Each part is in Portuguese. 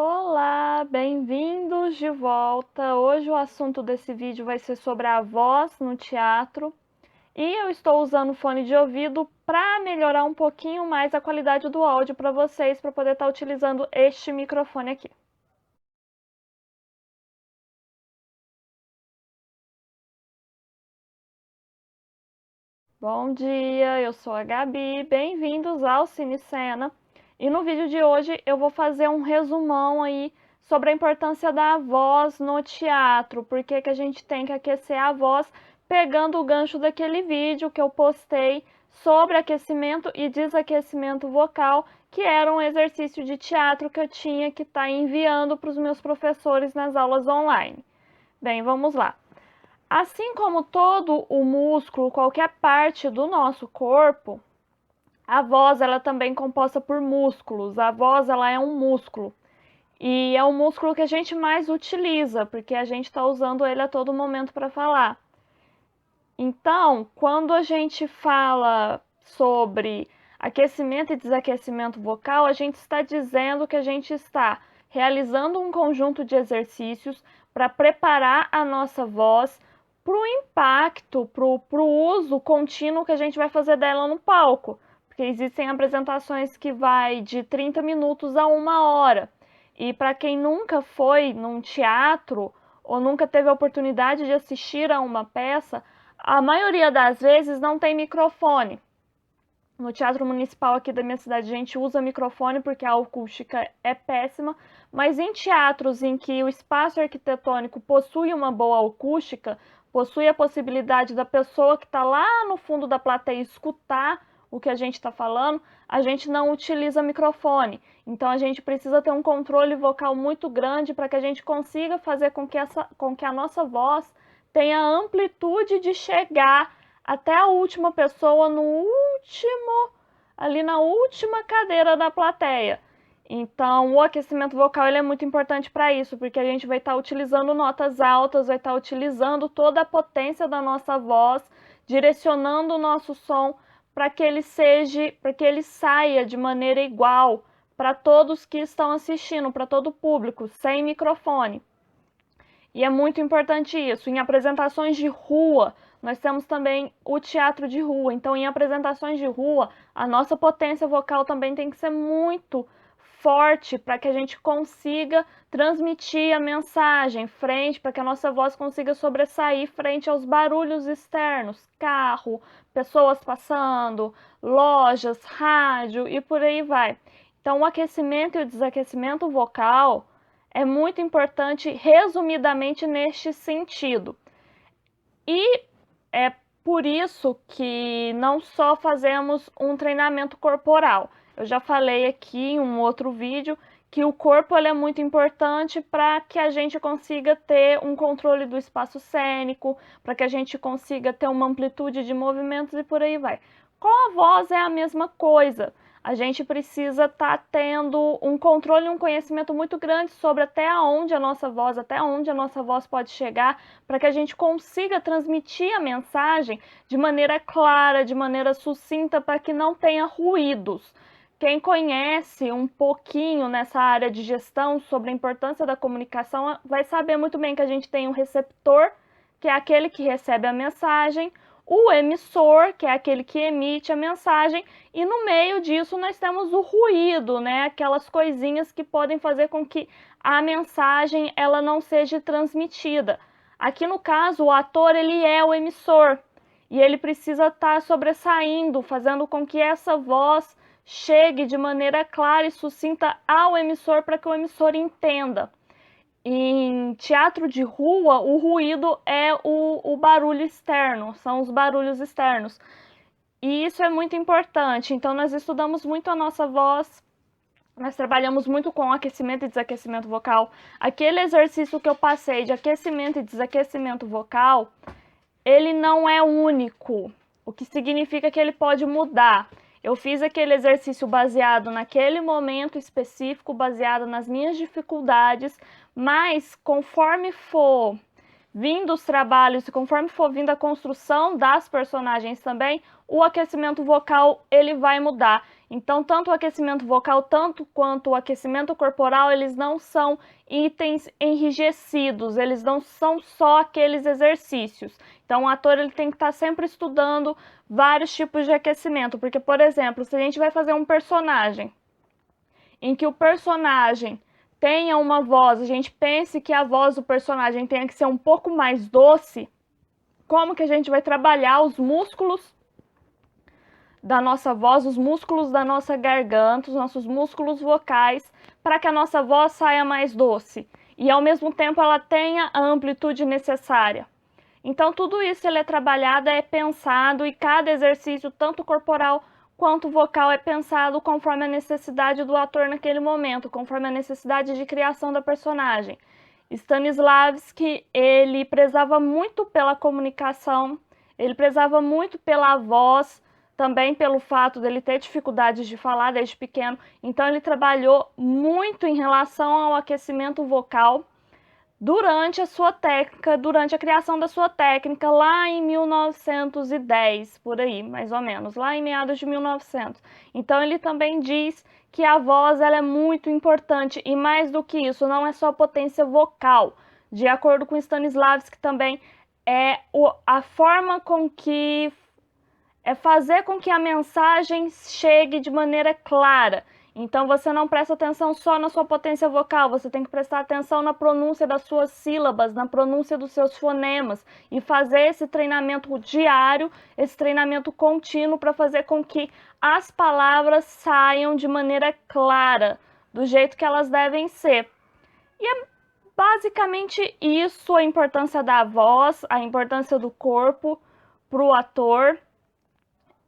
Olá, bem-vindos de volta. Hoje o assunto desse vídeo vai ser sobre a voz no teatro e eu estou usando fone de ouvido para melhorar um pouquinho mais a qualidade do áudio para vocês, para poder estar utilizando este microfone aqui. Bom dia, eu sou a Gabi, bem-vindos ao Cine Cena. E no vídeo de hoje eu vou fazer um resumão aí sobre a importância da voz no teatro, porque que a gente tem que aquecer a voz, pegando o gancho daquele vídeo que eu postei sobre aquecimento e desaquecimento vocal, que era um exercício de teatro que eu tinha que estar enviando para os meus professores nas aulas online. Bem, vamos lá. Assim como todo o músculo, qualquer parte do nosso corpo, a voz ela também é composta por músculos. A voz ela é um músculo e é o músculo que a gente mais utiliza, porque a gente está usando ele a todo momento para falar. Então, quando a gente fala sobre aquecimento e desaquecimento vocal, a gente está dizendo que a gente está realizando um conjunto de exercícios para preparar a nossa voz para o impacto, para o uso contínuo que a gente vai fazer dela no palco. Porque existem apresentações que vai de 30 minutos a 1 hora. E para quem nunca foi num teatro ou nunca teve a oportunidade de assistir a uma peça, a maioria das vezes não tem microfone. No Teatro Municipal aqui da minha cidade a gente usa microfone porque a acústica é péssima, mas em teatros em que o espaço arquitetônico possui uma boa acústica, possui a possibilidade da pessoa que está lá no fundo da plateia escutar o que a gente está falando, a gente não utiliza microfone. Então a gente precisa ter um controle vocal muito grande para que a gente consiga fazer com que a nossa voz tenha a amplitude de chegar até a última pessoa ali na última cadeira da plateia. Então, o aquecimento vocal ele é muito importante para isso, porque a gente vai estar utilizando notas altas, vai estar utilizando toda a potência da nossa voz, direcionando o nosso som para que ele saia de maneira igual para todos que estão assistindo, para todo o público, sem microfone. E é muito importante isso. Em apresentações de rua, nós temos também o teatro de rua. Então, em apresentações de rua, a nossa potência vocal também tem que ser muito forte para que a gente consiga transmitir a mensagem frente, para que a nossa voz consiga sobressair frente aos barulhos externos, carro, pessoas passando, lojas, rádio e por aí vai. Então, o aquecimento e o desaquecimento vocal é muito importante, resumidamente, neste sentido. E é por isso que não só fazemos um treinamento corporal. Eu já falei aqui em um outro vídeo que o corpo é muito importante para que a gente consiga ter um controle do espaço cênico, para que a gente consiga ter uma amplitude de movimentos e por aí vai. Com a voz é a mesma coisa. A gente precisa estar tendo um controle e um conhecimento muito grande sobre até onde a nossa voz pode chegar, para que a gente consiga transmitir a mensagem de maneira clara, de maneira sucinta, para que não tenha ruídos. Quem conhece um pouquinho nessa área de gestão sobre a importância da comunicação vai saber muito bem que a gente tem um receptor, que é aquele que recebe a mensagem, o emissor, que é aquele que emite a mensagem, e no meio disso nós temos o ruído, né? Aquelas coisinhas que podem fazer com que a mensagem ela não seja transmitida. Aqui no caso, o ator ele é o emissor e ele precisa estar sobressaindo, fazendo com que essa voz chegue de maneira clara e sucinta ao emissor para que o emissor entenda. Em teatro de rua, o ruído é o barulho externo, são os barulhos externos. E isso é muito importante. Então, nós estudamos muito a nossa voz, nós trabalhamos muito com aquecimento e desaquecimento vocal. Aquele exercício que eu passei de aquecimento e desaquecimento vocal, ele não é único, o que significa que ele pode mudar. Eu fiz aquele exercício baseado naquele momento específico, baseado nas minhas dificuldades, mas conforme for vindo os trabalhos e conforme for vindo a construção das personagens também, o aquecimento vocal ele vai mudar. Então, tanto o aquecimento vocal, tanto quanto o aquecimento corporal, eles não são itens enrijecidos, eles não são só aqueles exercícios. Então, o ator ele tem que estar sempre estudando vários tipos de aquecimento, porque, por exemplo, se a gente vai fazer um personagem em que o personagem tenha uma voz, a gente pense que a voz do personagem tenha que ser um pouco mais doce, como que a gente vai trabalhar os músculos da nossa voz, os músculos da nossa garganta, os nossos músculos vocais, para que a nossa voz saia mais doce e ao mesmo tempo ela tenha a amplitude necessária. Então tudo isso ele é trabalhado, é pensado e cada exercício, tanto corporal quanto vocal, é pensado conforme a necessidade do ator naquele momento, conforme a necessidade de criação da personagem. Stanislavski, ele prezava muito pela comunicação, ele prezava muito pela voz, também pelo fato dele ter dificuldades de falar desde pequeno, então ele trabalhou muito em relação ao aquecimento vocal durante a sua técnica, durante a criação da sua técnica, lá em 1910, por aí, mais ou menos, lá em meados de 1900. Então ele também diz que a voz ela é muito importante e mais do que isso, não é só potência vocal. De acordo com Stanislavski também é a forma com que fazer com que a mensagem chegue de maneira clara. Então você não presta atenção só na sua potência vocal, você tem que prestar atenção na pronúncia das suas sílabas, na pronúncia dos seus fonemas e fazer esse treinamento diário, esse treinamento contínuo para fazer com que as palavras saiam de maneira clara, do jeito que elas devem ser. E é basicamente isso a importância da voz, a importância do corpo para o ator.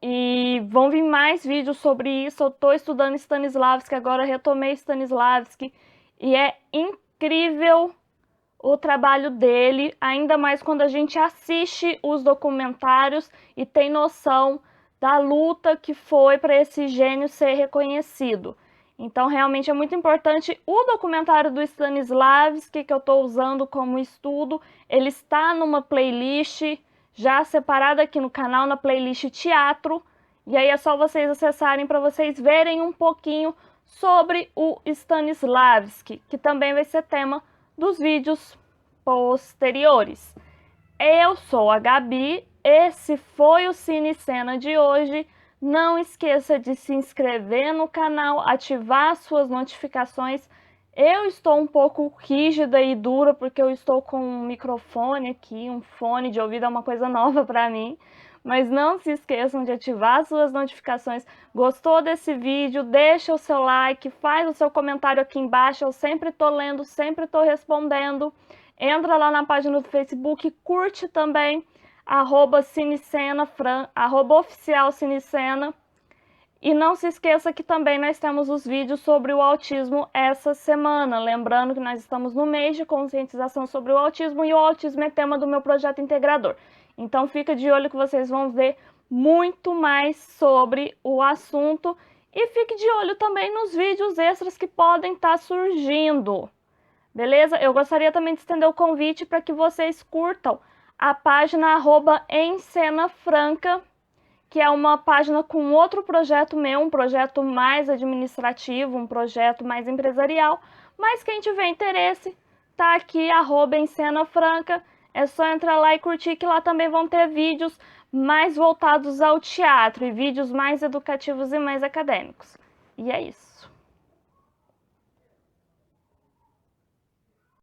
E vão vir mais vídeos sobre isso. Eu estou estudando Stanislavski, agora retomei Stanislavski. E é incrível o trabalho dele, ainda mais quando a gente assiste os documentários e tem noção da luta que foi para esse gênio ser reconhecido. Então, realmente é muito importante. O documentário do Stanislavski, que eu estou usando como estudo, ele está numa playlist já separada aqui no canal, na playlist teatro, e aí é só vocês acessarem para vocês verem um pouquinho sobre o Stanislavski, que também vai ser tema dos vídeos posteriores. Eu sou a Gabi, esse foi o Cine Cena de hoje. Não esqueça de se inscrever no canal, ativar suas notificações. Eu estou um pouco rígida e dura porque eu estou com um microfone aqui, um fone de ouvido, é uma coisa nova para mim. Mas não se esqueçam de ativar suas notificações. Gostou desse vídeo? Deixa o seu like, faz o seu comentário aqui embaixo. Eu sempre estou lendo, sempre estou respondendo. Entra lá na página do Facebook, curte também, @Cinecena, @oficial Cinecena. E não se esqueça que também nós temos os vídeos sobre o autismo essa semana. Lembrando que nós estamos no mês de conscientização sobre o autismo e o autismo é tema do meu projeto integrador. Então fica de olho que vocês vão ver muito mais sobre o assunto. E fique de olho também nos vídeos extras que podem estar surgindo. Beleza? Eu gostaria também de estender o convite para que vocês curtam a página @EmCenaFranca, que é uma página com outro projeto meu, um projeto mais administrativo, um projeto mais empresarial, mas quem tiver interesse, tá aqui, @EmCenaFranca, é só entrar lá e curtir, que lá também vão ter vídeos mais voltados ao teatro e vídeos mais educativos e mais acadêmicos. E é isso.